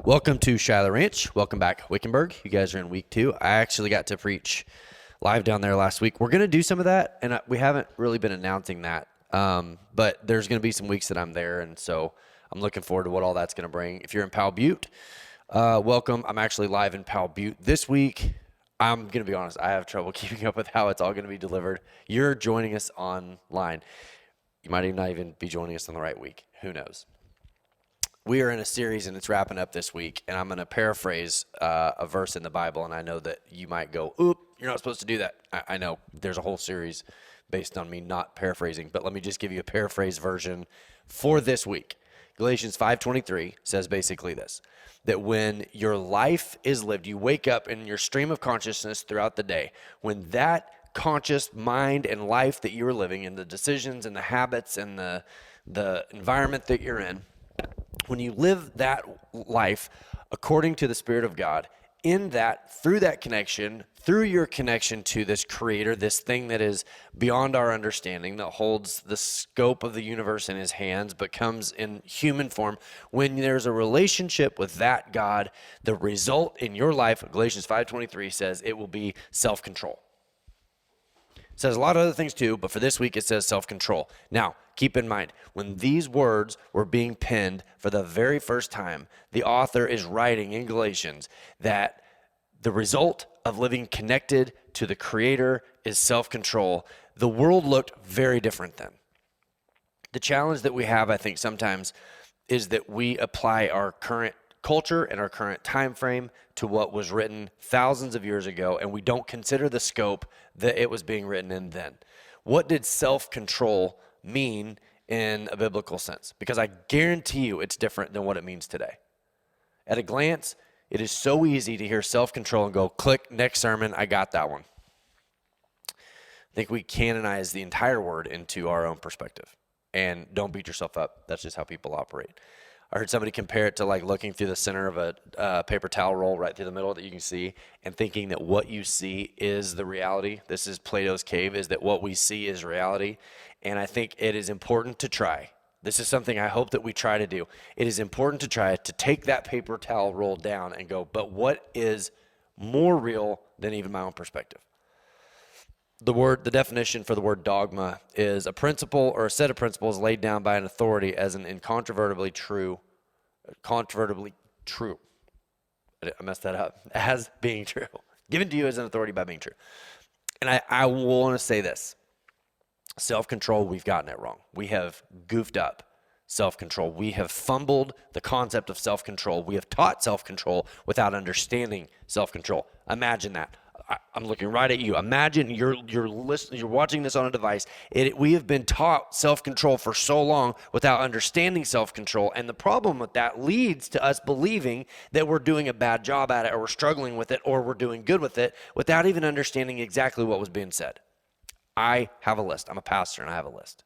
Welcome to Shiloh Ranch. Welcome back, Wickenburg. You guys are in week 2. I actually got to preach live down there last week. We're going to do some of that, and we haven't really been announcing that. But there's going to be some weeks that I'm there, and so I'm looking forward to what all that's going to bring. If you're in Powell, Butte, welcome. I'm actually live in Powell, Butte this week. I'm going to be honest, I have trouble keeping up with how it's all going to be delivered. You're joining us online. You might not even be joining us on the right week. Who knows? We are in a series, and it's wrapping up this week, and I'm going to paraphrase a verse in the Bible, and I know that you might go, oop, you're not supposed to do that. I know there's a whole series based on me not paraphrasing, but let me just give you a paraphrase version for this week. Galatians 5:23 says basically this, that when your life is lived, you wake up in your stream of consciousness throughout the day, when that conscious mind and life that you are living, and the decisions and the habits and the environment that you're in, when you live that life according to the Spirit of God, in that, through that connection, through your connection to this creator, this thing that is beyond our understanding, that holds the scope of the universe in his hands, but comes in human form, when there's a relationship with that God, the result in your life, Galatians 5:23 says, it will be self-control. It says a lot of other things too, but for this week it says self-control. Now, keep in mind, when these words were being penned for the very first time, the author is writing in Galatians that the result of living connected to the Creator is self-control. The world looked very different then. The challenge that we have, I think, sometimes is that we apply our current culture and our current time frame to what was written thousands of years ago, and we don't consider the scope that it was being written in then. What did self-control mean in a biblical sense? Because I guarantee you it's different than what it means today. At a glance, it is so easy to hear self-control and go, click, next sermon, I got that one. I think we canonize the entire word into our own perspective. And don't beat yourself up. That's just how people operate. I heard somebody compare it to like looking through the center of a paper towel roll right through the middle that you can see and thinking that what you see is the reality. This is Plato's cave, is that what we see is reality. And I think it is important to try. This is something I hope that we try to do. It is important to try to take that paper towel roll down and go, but what is more real than even my own perspective? The definition for the word dogma is a principle or a set of principles laid down by an authority as an incontrovertibly true. I messed that up. As being true. Given to you as an authority by being true. And I want to say this. Self-control, we've gotten it wrong. We have goofed up self-control. We have fumbled the concept of self-control. We have taught self-control without understanding self-control. Imagine that. I'm looking right at you. Imagine you're watching this on a device. We have been taught self-control for so long without understanding self-control, and the problem with that leads to us believing that we're doing a bad job at it, or we're struggling with it, or we're doing good with it, without even understanding exactly what was being said. I have a list. I'm a pastor, and I have a list.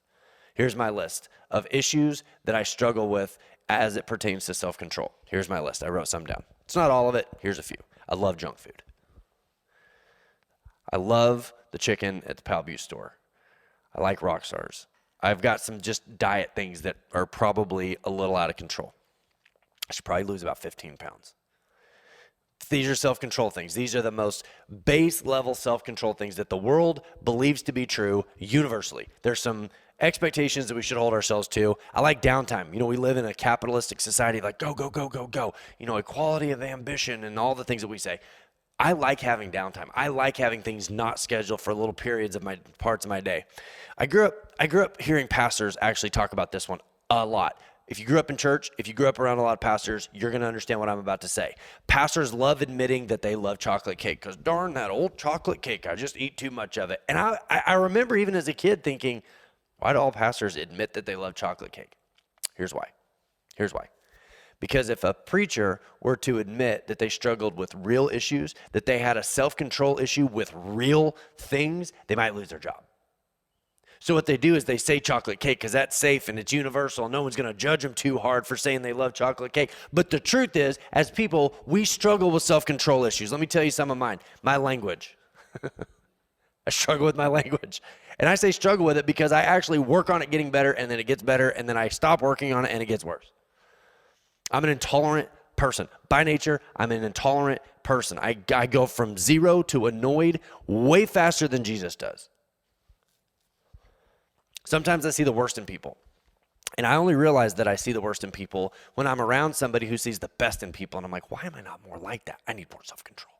Here's my list of issues that I struggle with as it pertains to self-control. Here's my list. I wrote some down. It's not all of it. Here's a few. I love junk food. I love the chicken at the Powell Butte store. I like rock stars. I've got some just diet things that are probably a little out of control. I should probably lose about 15 pounds. These are self-control things. These are the most base level self-control things that the world believes to be true universally. There's some expectations that we should hold ourselves to. I like downtime. We live in a capitalistic society, like go, go, go, go, go. Equality of ambition and all the things that we say. I like having downtime. I like having things not scheduled for little periods of my parts of my day. I grew up hearing pastors actually talk about this one a lot. If you grew up in church, if you grew up around a lot of pastors, you're going to understand what I'm about to say. Pastors love admitting that they love chocolate cake because darn that old chocolate cake, I just eat too much of it. And I remember even as a kid thinking, why do all pastors admit that they love chocolate cake? Here's why. Because if a preacher were to admit that they struggled with real issues, that they had a self-control issue with real things, they might lose their job. So what they do is they say chocolate cake because that's safe and it's universal and no one's going to judge them too hard for saying they love chocolate cake. But the truth is, as people, we struggle with self-control issues. Let me tell you some of mine. My language. I struggle with my language. And I say struggle with it because I actually work on it getting better, and then it gets better, and then I stop working on it and it gets worse. I'm an intolerant person. By nature, I'm an intolerant person. I go from 0 to annoyed way faster than Jesus does. Sometimes I see the worst in people. And I only realize that I see the worst in people when I'm around somebody who sees the best in people. And I'm like, why am I not more like that? I need more self-control.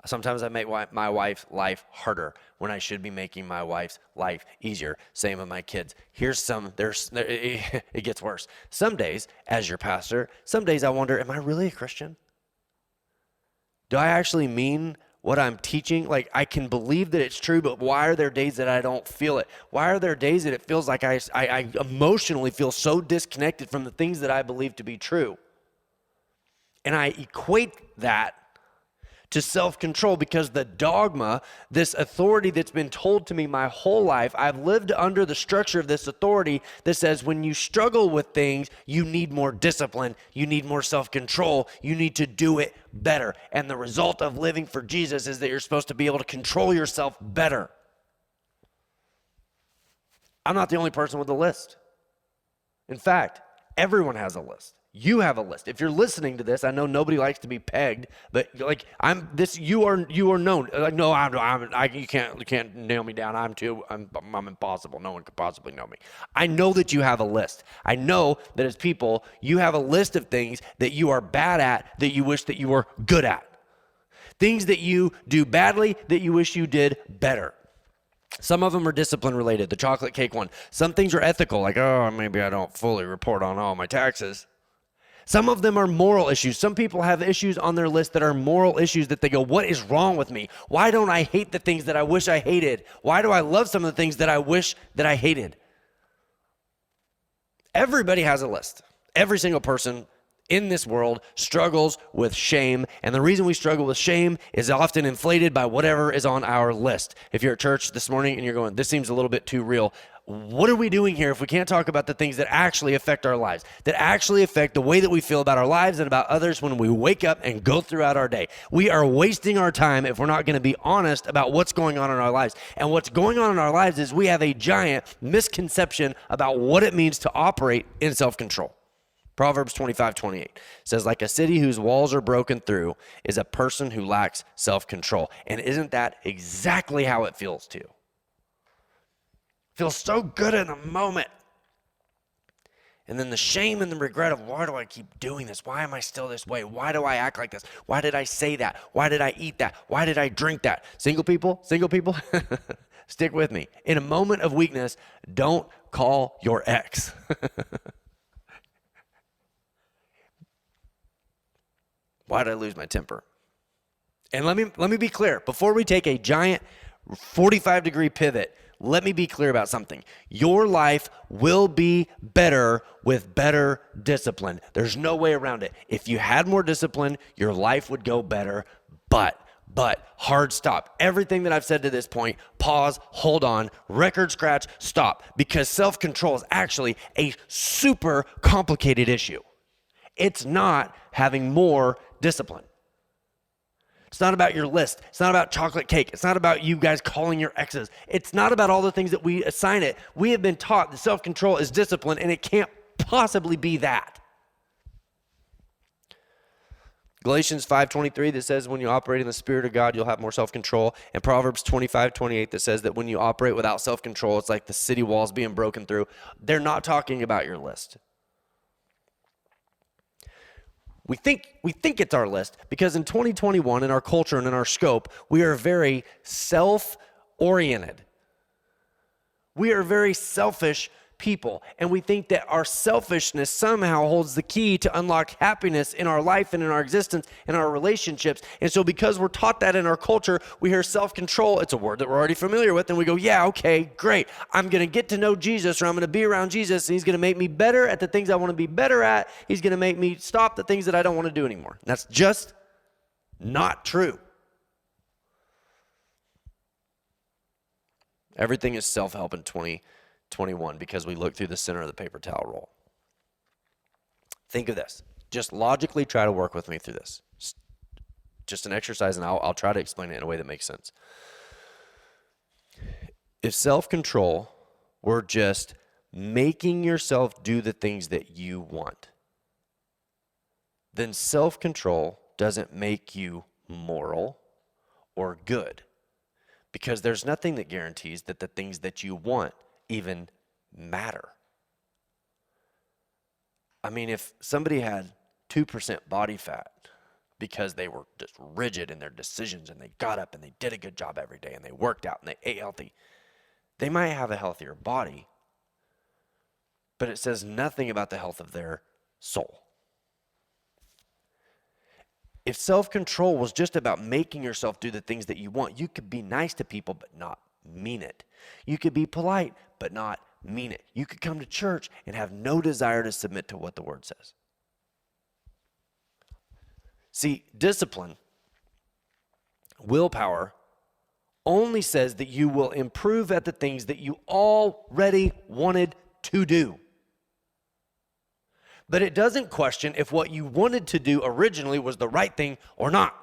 Sometimes I make my wife's life harder when I should be making my wife's life easier. Same with my kids. It gets worse. Some days, as your pastor, some days I wonder, am I really a Christian? Do I actually mean what I'm teaching? Like, I can believe that it's true, but why are there days that I don't feel it? Why are there days that it feels like I emotionally feel so disconnected from the things that I believe to be true? And I equate that to self-control because the dogma, this authority that's been told to me my whole life, I've lived under the structure of this authority that says when you struggle with things, you need more discipline, you need more self-control, you need to do it better. And the result of living for Jesus is that you're supposed to be able to control yourself better. I'm not the only person with a list. In fact, everyone has a list. You have a list. If you're listening to this, I know nobody likes to be pegged, but like you are known. Like, no, you can't nail me down. I'm impossible. No one could possibly know me. I know that you have a list. I know that as people, you have a list of things that you are bad at that you wish that you were good at. Things that you do badly that you wish you did better. Some of them are discipline related, the chocolate cake one. Some things are ethical, like, oh, maybe I don't fully report on all my taxes. Some of them are moral issues. Some people have issues on their list that are moral issues that they go, what is wrong with me? Why don't I hate the things that I wish I hated? Why do I love some of the things that I wish that I hated? Everybody has a list. Every single person in this world struggles with shame. And the reason we struggle with shame is often inflated by whatever is on our list. If you're at church this morning and you're going, this seems a little bit too real, what are we doing here if we can't talk about the things that actually affect our lives, that actually affect the way that we feel about our lives and about others when we wake up and go throughout our day? We are wasting our time if we're not going to be honest about what's going on in our lives. And what's going on in our lives is we have a giant misconception about what it means to operate in self-control. Proverbs 25:28 says, like a city whose walls are broken through is a person who lacks self-control. And isn't that exactly how it feels too? Feels so good in the moment. And then the shame and the regret of, why do I keep doing this? Why am I still this way? Why do I act like this? Why did I say that? Why did I eat that? Why did I drink that? Single people, stick with me. In a moment of weakness, don't call your ex. Why did I lose my temper? And let me be clear. Before we take a giant 45-degree pivot, let me be clear about something. Your life will be better with better discipline. There's no way around it. If you had more discipline, your life would go better, but hard stop. Everything that I've said to this point, pause, hold on, record scratch, stop, because self-control is actually a super complicated issue. It's not having more discipline. It's not about your list. It's not about chocolate cake. It's not about you guys calling your exes. It's not about all the things that we assign it. We have been taught that self-control is discipline, and it can't possibly be that. Galatians 5:23 that says when you operate in the Spirit of God, you'll have more self-control. And Proverbs 25:28 that says that when you operate without self-control, it's like the city walls being broken through. They're not talking about your list. We think it's our list because in 2021, in our culture and in our scope, we are very self-oriented. We are very selfish people, and we think that our selfishness somehow holds the key to unlock happiness in our life and in our existence and our relationships. And so because we're taught that in our culture, we hear self-control. It's a word that we're already familiar with, and we go, yeah, okay, great. I'm going to get to know Jesus, or I'm going to be around Jesus, and he's going to make me better at the things I want to be better at. He's going to make me stop the things that I don't want to do anymore. And that's just not true. Everything is self-help in 2021 because we look through the center of the paper towel roll. Think of this. Just logically try to work with me through this. Just an exercise, and I'll try to explain it in a way that makes sense. If self-control were just making yourself do the things that you want, then self-control doesn't make you moral or good, because there's nothing that guarantees that the things that you want even matter. I mean, if somebody had 2% body fat because they were just rigid in their decisions and they got up and they did a good job every day and they worked out and they ate healthy, they might have a healthier body, but it says nothing about the health of their soul. If self-control was just about making yourself do the things that you want, you could be nice to people but not mean it. You could be polite but not mean it. You could come to church and have no desire to submit to what the word says. See, discipline, willpower, only says that you will improve at the things that you already wanted to do. But it doesn't question if what you wanted to do originally was the right thing or not.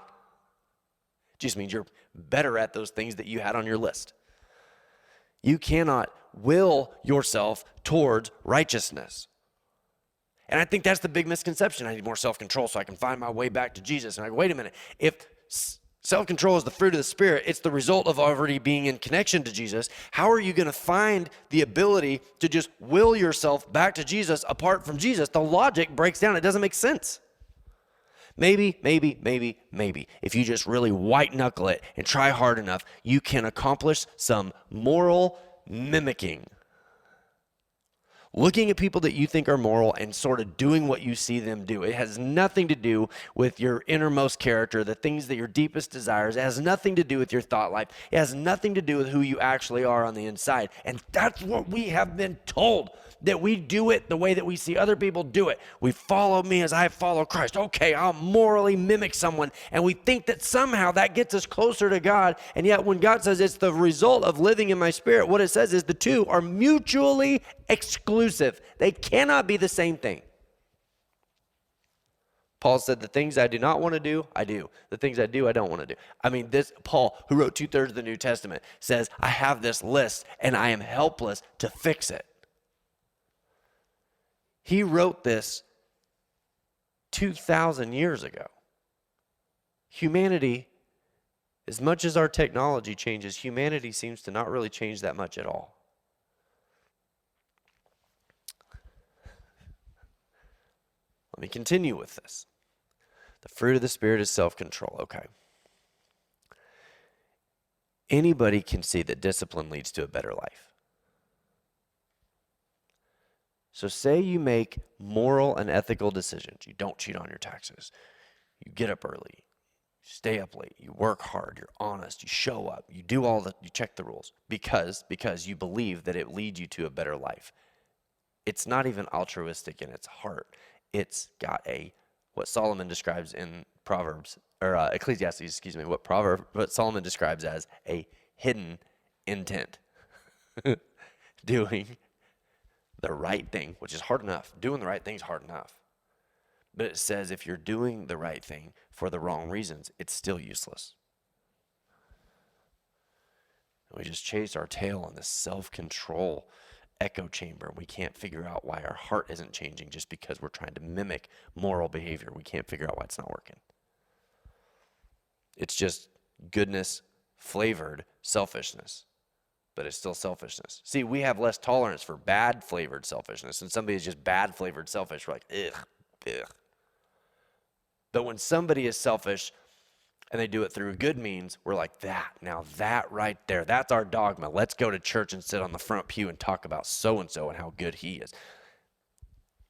It just means you're better at those things that you had on your list. You cannot will yourself towards righteousness. And I think that's the big misconception. I need more self-control so I can find my way back to Jesus. And I go, wait a minute. If self-control is the fruit of the Spirit, it's the result of already being in connection to Jesus. How are you going to find the ability to just will yourself back to Jesus apart from Jesus? The logic breaks down. It doesn't make sense. Maybe. If you just really white knuckle it and try hard enough, you can accomplish some moral mimicking. Looking at people that you think are moral and sort of doing what you see them do. It has nothing to do with your innermost character, the things that your deepest desires. It has nothing to do with your thought life. It has nothing to do with who you actually are on the inside. And that's what we have been told, that we do it the way that we see other people do it. We follow me as I follow Christ. Okay, I'll morally mimic someone. And we think that somehow that gets us closer to God. And yet when God says it's the result of living in my Spirit, what it says is the two are mutually exclusive. They cannot be the same thing. Paul said, the things I do not want to do, I do. The things I do, I don't want to do. I mean, this Paul, who wrote 2/3 of the New Testament, says, I have this list and I am helpless to fix it. He wrote this 2,000 years ago. Humanity, as much as our technology changes, humanity seems to not really change that much at all. Let me continue with this. The fruit of the Spirit is self-control. Okay. Anybody can see that discipline leads to a better life. So say you make moral and ethical decisions. You don't cheat on your taxes. You get up early. You stay up late. You work hard. You're honest. You show up. You do you check the rules because you believe that it leads you to a better life. It's not even altruistic in its heart. It's got what Solomon describes in Proverbs, or Ecclesiastes, what Solomon describes as a hidden intent. Doing the right thing, which is hard enough. Doing the right thing is hard enough. But it says if you're doing the right thing for the wrong reasons, it's still useless. And we just chase our tail in this self-control echo chamber. We can't figure out why our heart isn't changing just because we're trying to mimic moral behavior. We can't figure out why it's not working. It's just goodness flavored selfishness, but it's still selfishness. See, we have less tolerance for bad flavored selfishness, and somebody is just bad flavored selfish. We're like, ugh. But when somebody is selfish and they do it through good means, we're like, that right there, that's our dogma. Let's go to church and sit on the front pew and talk about so-and-so and how good he is.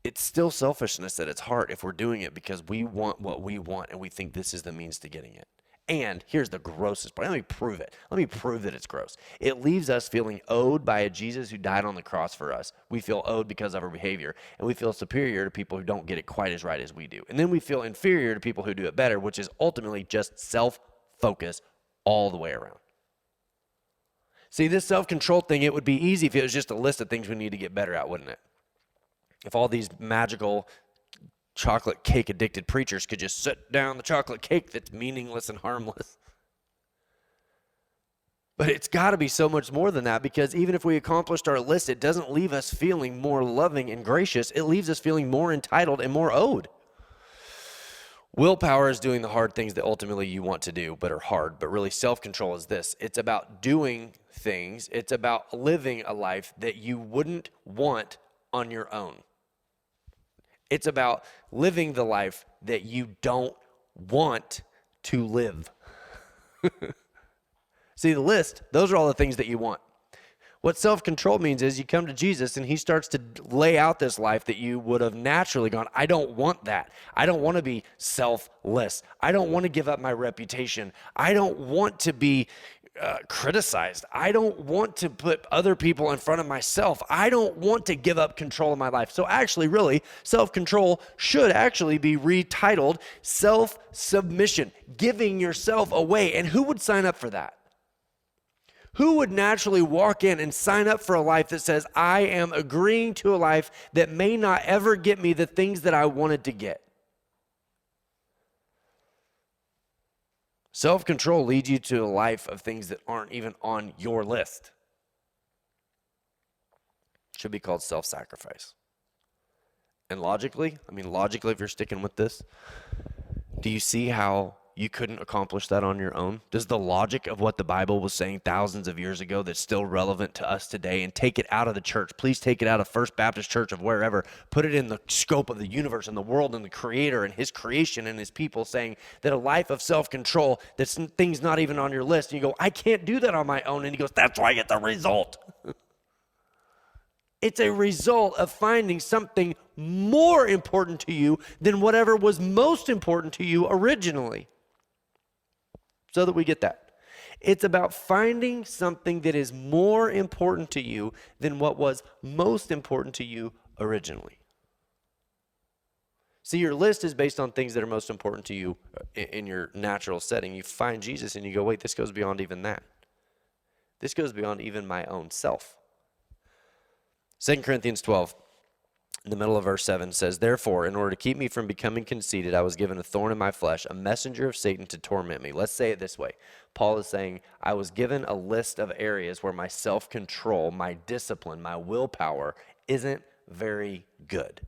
It's still selfishness at its heart if we're doing it because we want what we want and we think this is the means to getting it. And here's the grossest part. Let me prove it. Let me prove that it's gross. It leaves us feeling owed by a Jesus who died on the cross for us. We feel owed because of our behavior, and we feel superior to people who don't get it quite as right as we do. And then we feel inferior to people who do it better, which is ultimately just self-focus all the way around. See, this self-control thing, it would be easy if it was just a list of things we need to get better at, wouldn't it? If all these magical chocolate cake addicted preachers could just sit down the chocolate cake that's meaningless and harmless. But it's got to be so much more than that, because even if we accomplished our list, it doesn't leave us feeling more loving and gracious. It leaves us feeling more entitled and more owed. Willpower is doing the hard things that ultimately you want to do but are hard. But really, self-control is this. It's about doing things. It's about living a life that you wouldn't want on your own. It's about living the life that you don't want to live. See, the list, those are all the things that you want. What self-control means is you come to Jesus and he starts to lay out this life that you would have naturally gone, I don't want that. I don't want to be selfless. I don't want to give up my reputation. I don't want to be criticized. I don't want to put other people in front of myself. I don't want to give up control of my life. So actually, really, self-control should actually be retitled self-submission, giving yourself away. And who would sign up for that? Who would naturally walk in and sign up for a life that says, I am agreeing to a life that may not ever get me the things that I wanted to get? Self-control leads you to a life of things that aren't even on your list. It should be called self-sacrifice. And logically, if you're sticking with this, do you see how you couldn't accomplish that on your own? Does the logic of what the Bible was saying thousands of years ago that's still relevant to us today, and take it out of the church? Please take it out of First Baptist Church of wherever. Put it in the scope of the universe and the world and the Creator and his creation and his people, saying that a life of self-control, that's things not even on your list. And you go, I can't do that on my own. And he goes, that's why it's a result. It's a result of finding something more important to you than whatever was most important to you originally. So that we get that. It's about finding something that is more important to you than what was most important to you originally. See, your list is based on things that are most important to you in your natural setting. You find Jesus and you go, wait, this goes beyond even that. This goes beyond even my own self. 2 Corinthians 12. In the middle of verse 7 says, therefore, in order to keep me from becoming conceited, I was given a thorn in my flesh, a messenger of Satan to torment me. Let's say it this way. Paul is saying, I was given a list of areas where my self-control, my discipline, my willpower isn't very good.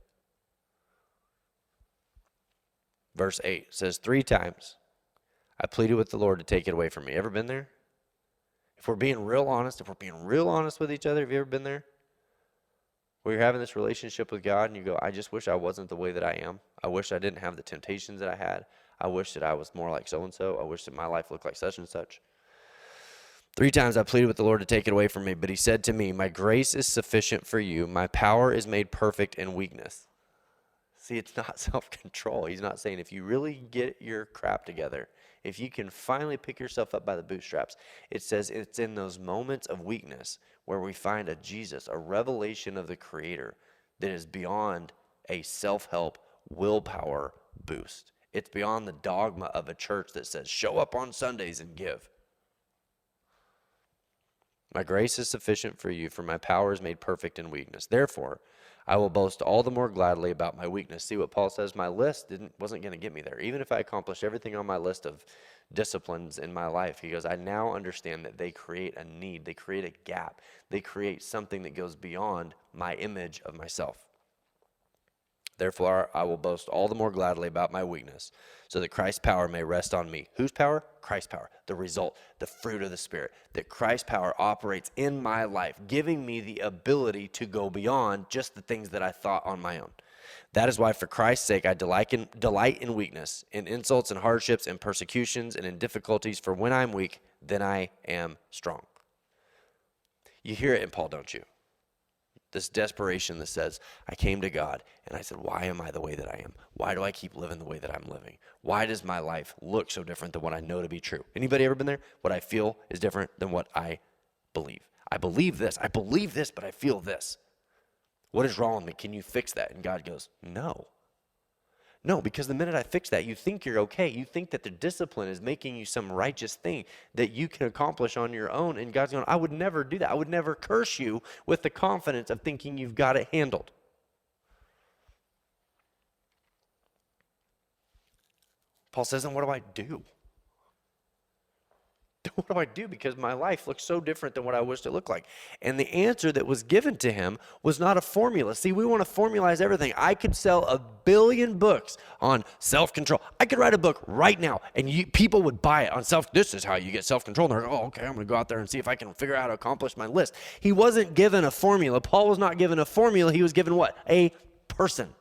Verse 8 says, 3 times I pleaded with the Lord to take it away from me. Ever been there? If we're being real honest with each other, have you ever been there? Where you're having this relationship with God and you go, I just wish I wasn't the way that I am. I wish I didn't have the temptations that I had. I wish that I was more like so-and-so. I wish that my life looked like such and such. 3 times I pleaded with the Lord to take it away from me, but he said to me, my grace is sufficient for you. My power is made perfect in weakness. See, it's not self-control. He's not saying if you really get your crap together, if you can finally pick yourself up by the bootstraps, it says it's in those moments of weakness where we find a Jesus, a revelation of the Creator that is beyond a self-help willpower boost. It's beyond the dogma of a church that says, show up on Sundays and give. My grace is sufficient for you, for my power is made perfect in weakness. Therefore, I will boast all the more gladly about my weakness. See what Paul says? My list wasn't going to get me there. Even if I accomplished everything on my list of disciplines in my life, he goes, I now understand that they create a need. They create a gap. They create something that goes beyond my image of myself. Therefore, I will boast all the more gladly about my weakness, so that Christ's power may rest on me. Whose power? Christ's power. The result, the fruit of the Spirit. That Christ's power operates in my life, giving me the ability to go beyond just the things that I thought on my own. That is why, for Christ's sake, I delight in weakness, in insults and hardships, in persecutions and in difficulties. For when I'm weak, then I am strong. You hear it in Paul, don't you? This desperation that says, I came to God and I said, why am I the way that I am? Why do I keep living the way that I'm living? Why does my life look so different than what I know to be true? Anybody ever been there? What I feel is different than what I believe. I believe this, but I feel this. What is wrong with me? Can you fix that? And God goes, no. No, because the minute I fix that, you think you're okay. You think that the discipline is making you some righteous thing that you can accomplish on your own. And God's going, I would never do that. I would never curse you with the confidence of thinking you've got it handled. Paul says, then what do I do? what do I do? Because my life looks so different than what I wished it looked like. And the answer that was given to him was not a formula. See, we want to formalize everything. I could sell 1 billion books on self-control. I could write a book right now, and people would buy it on this is how you get self-control. And they're like, oh, okay, I'm going to go out there and see if I can figure out how to accomplish my list. He wasn't given a formula. Paul was not given a formula. He was given what? A person.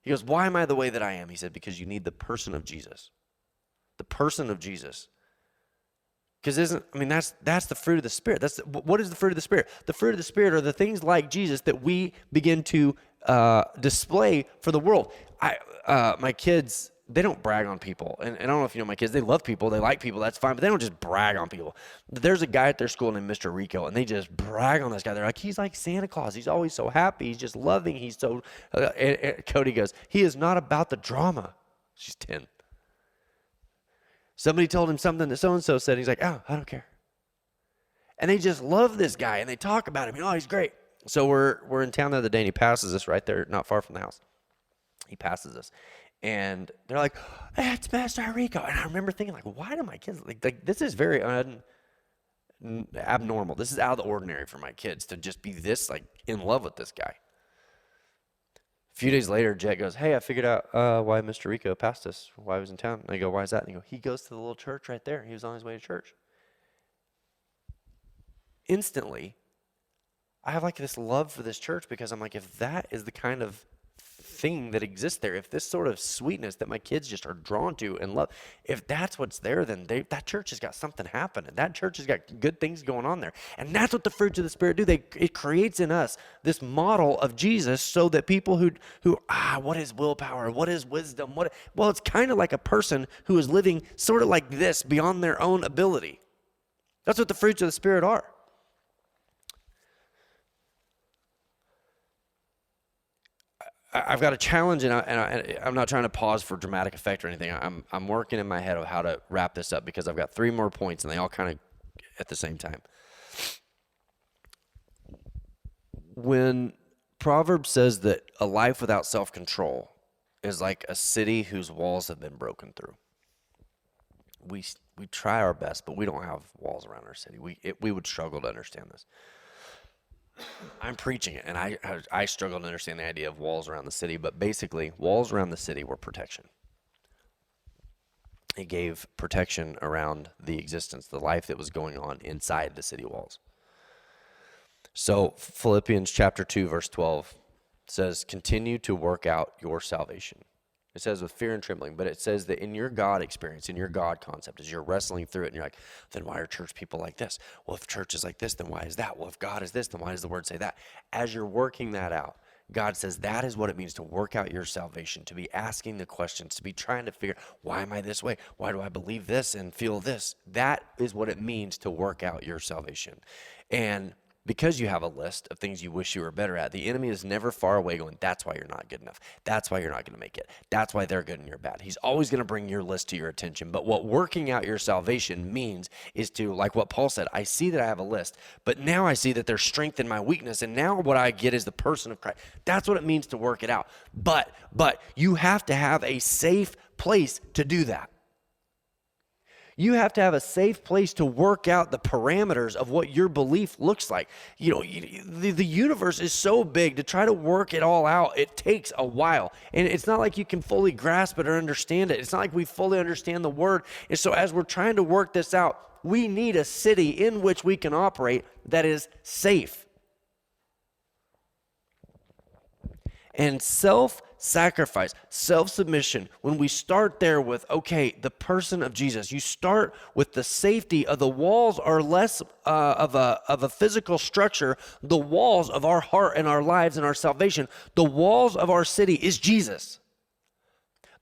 He goes, why am I the way that I am? He said, because you need the person of Jesus. The person of Jesus. Because that's the fruit of the Spirit. What is the fruit of the Spirit? The fruit of the Spirit are the things like Jesus that we begin to display for the world. My kids, they don't brag on people. And I don't know if you know my kids, they love people, they like people, that's fine, but they don't just brag on people. There's a guy at their school named Mr. Rico, and they just brag on this guy. They're like, he's like Santa Claus. He's always so happy. He's just loving. He's so, and Cody goes, he is not about the drama. She's 10. Somebody told him something that so-and-so said. He's like, oh, I don't care. And they just love this guy, and they talk about him. Oh, he's great. So we're in town the other day, and he passes us right there, not far from the house. He passes us. And they're like, that's Master Rico. And I remember thinking, like, why do my kids, like this is very abnormal. This is out of the ordinary for my kids to just be this, like, in love with this guy. A few days later, Jet goes, hey, I figured out why Mr. Rico passed us, why he was in town. And I go, why is that? And he goes to the little church right there. He was on his way to church. Instantly, I have like this love for this church because I'm like, if that is the kind of thing that exists there, if this sort of sweetness that my kids just are drawn to and love, if that's what's there, then that church has got something happening. That church has got good things going on there. And that's what the fruits of the Spirit do. It creates in us this model of Jesus so that people who what is willpower? What is wisdom? Well, it's kind of like a person who is living sort of like this beyond their own ability. That's what the fruits of the Spirit are. I've got a challenge, and I'm not trying to pause for dramatic effect or anything. I'm working in my head of how to wrap this up because I've got 3 more points, and they all kind of at the same time. When Proverbs says that a life without self-control is like a city whose walls have been broken through. We try our best, but we don't have walls around our city. We would struggle to understand this. I'm preaching it, and I struggle to understand the idea of walls around the city, but basically, walls around the city were protection. It gave protection around the existence, the life that was going on inside the city walls. So Philippians chapter 2, verse 12 says, continue to work out your salvation. It says with fear and trembling, but it says that in your God experience, in your God concept, as you're wrestling through it, and you're like, then why are church people like this? Well, if church is like this, then why is that? Well, if God is this, then why does the word say that? As you're working that out, God says that is what it means to work out your salvation, to be asking the questions, to be trying to figure, why am I this way? Why do I believe this and feel this? That is what it means to work out your salvation. And because you have a list of things you wish you were better at, the enemy is never far away going, that's why you're not good enough. That's why you're not going to make it. That's why they're good and you're bad. He's always going to bring your list to your attention. But what working out your salvation means is to, like what Paul said, I see that I have a list, but now I see that there's strength in my weakness, and now what I get is the person of Christ. That's what it means to work it out. But you have to have a safe place to do that. You have to have a safe place to work out the parameters of what your belief looks like. You know, the universe is so big, to try to work it all out, it takes a while. And it's not like you can fully grasp it or understand it. It's not like we fully understand the word. And so as we're trying to work this out, we need a city in which we can operate that is safe. And self-sacrifice, self-submission, when we start there with, okay, the person of Jesus, you start with the safety of the walls are less of a physical structure. The walls of our heart and our lives and our salvation, the walls of our city is Jesus.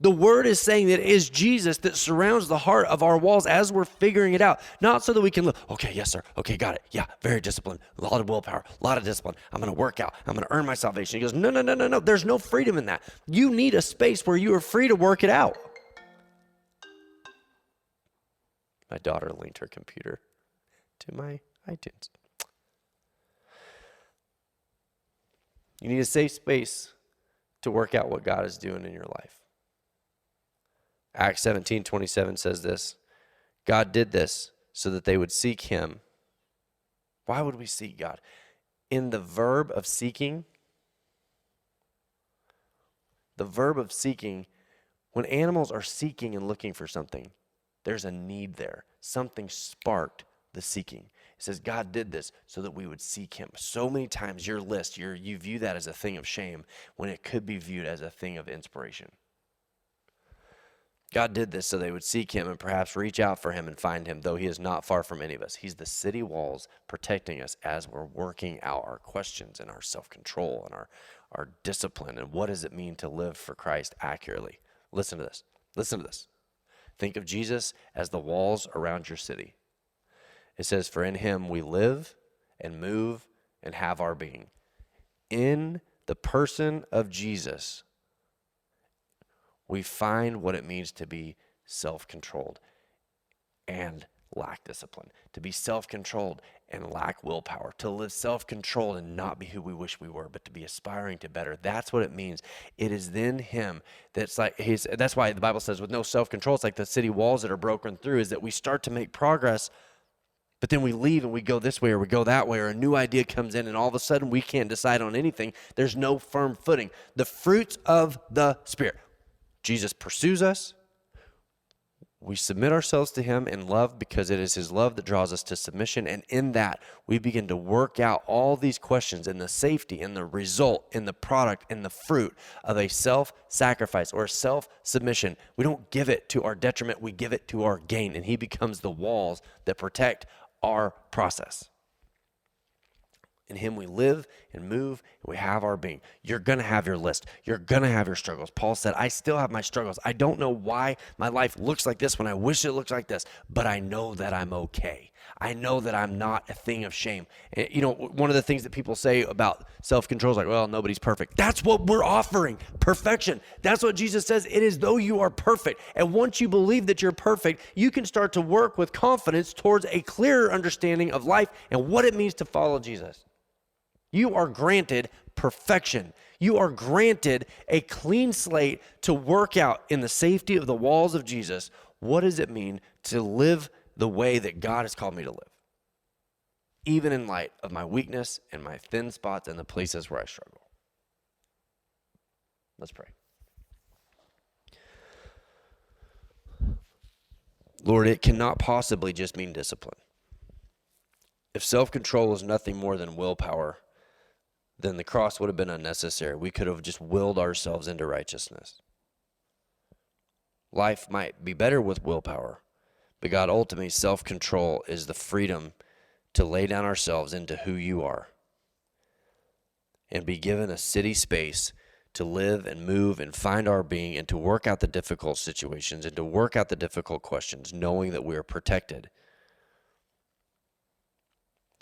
The word is saying that it is Jesus that surrounds the heart of our walls as we're figuring it out. Not so that we can look, okay, yes, sir. Okay, got it. Yeah, very disciplined. A lot of willpower, a lot of discipline. I'm going to work out. I'm going to earn my salvation. He goes, no. There's no freedom in that. You need a space where you are free to work it out. My daughter linked her computer to my iTunes. You need a safe space to work out what God is doing in your life. Acts 17:27 says this, God did this so that they would seek him. Why would we seek God? In the verb of seeking, when animals are seeking and looking for something, there's a need there. Something sparked the seeking. It says God did this so that we would seek him. So many times your list, you view that as a thing of shame when it could be viewed as a thing of inspiration. God did this so they would seek him and perhaps reach out for him and find him, though he is not far from any of us. He's the city walls protecting us as we're working out our questions and our self-control and our discipline. And what does it mean to live for Christ accurately? Listen to this. Listen to this. Think of Jesus as the walls around your city. It says, for in him we live and move and have our being. In the person of Jesus, we find what it means to be self-controlled and lack discipline, to be self-controlled and lack willpower, to live self-controlled and not be who we wish we were, but to be aspiring to better. That's what it means. It is then him that's why the Bible says with no self-control, it's like the city walls that are broken through, is that we start to make progress, but then we leave and we go this way or we go that way, or a new idea comes in and all of a sudden we can't decide on anything. There's no firm footing. The fruits of the Spirit. Jesus pursues us. We submit ourselves to him in love because it is his love that draws us to submission. And in that, we begin to work out all these questions and the safety and the result and the product and the fruit of a self-sacrifice or self-submission. We don't give it to our detriment. We give it to our gain. And he becomes the walls that protect our process. In him we live and move, and we have our being. You're going to have your list. You're going to have your struggles. Paul said, I still have my struggles. I don't know why my life looks like this when I wish it looked like this, but I know that I'm okay. I know that I'm not a thing of shame. And, one of the things that people say about self-control is like, well, nobody's perfect. That's what we're offering, perfection. That's what Jesus says. It is though you are perfect. And once you believe that you're perfect, you can start to work with confidence towards a clearer understanding of life and what it means to follow Jesus. You are granted perfection. You are granted a clean slate to work out in the safety of the walls of Jesus. What does it mean to live the way that God has called me to live? Even in light of my weakness and my thin spots and the places where I struggle. Let's pray. Lord, it cannot possibly just mean discipline. If self-control is nothing more than willpower, then the cross would have been unnecessary. We could have just willed ourselves into righteousness. Life might be better with willpower, but God, ultimately, self-control is the freedom to lay down ourselves into who you are and be given a city space to live and move and find our being and to work out the difficult situations and to work out the difficult questions, knowing that we are protected.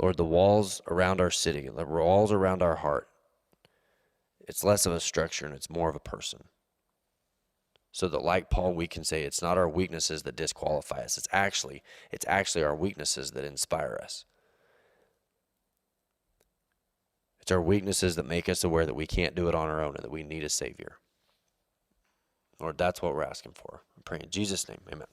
Lord, the walls around our city, the walls around our heart, it's less of a structure and it's more of a person. So that like Paul, we can say it's not our weaknesses that disqualify us. It's actually our weaknesses that inspire us. It's our weaknesses that make us aware that we can't do it on our own and that we need a Savior. Lord, that's what we're asking for. I'm praying in Jesus' name, amen.